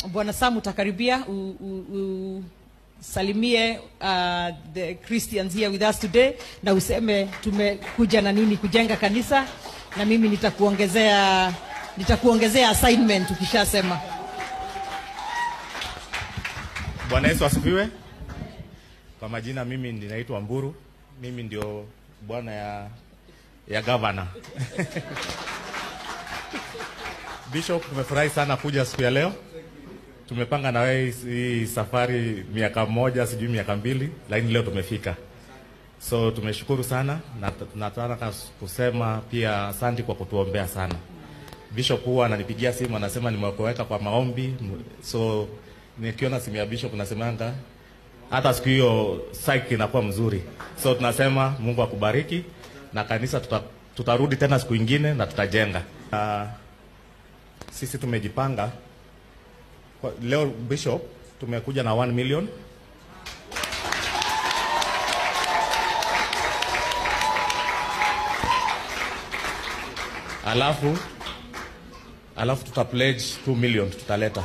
Bwana Sam utakaribia salimie the Christians here with us today na useme tumekuja na nini kujenga kanisa, na mimi nitakuongezea assignment ukishasema. Bwana Yesu asifiwe. Kwa majina mimi ninaitwa Mburu. Mimi ndio bwana ya governor. Bishop, tumefurahi sana kuja siku ya leo. Tumepanga na wewe hii safari miaka moja, sijui miaka mbili, lakini leo tumefika. So tumeshukuru sana, na tunataka kusema pia asante kwa kutuombea sana. Bishop huwa ananipigia simu anasema nimekuweka kwa maombi. So nikiona simu ya Bishop nasemanga hata siku hiyo psyche inakuwa mzuri. So tunasema Mungu akubariki, na kanisa tutarudi tena siku nyingine na tutajenga. Sisi tumejipanga leo Bishop, tumekuja na 1 million. Alafu tuta pledge 2 million tutaleta.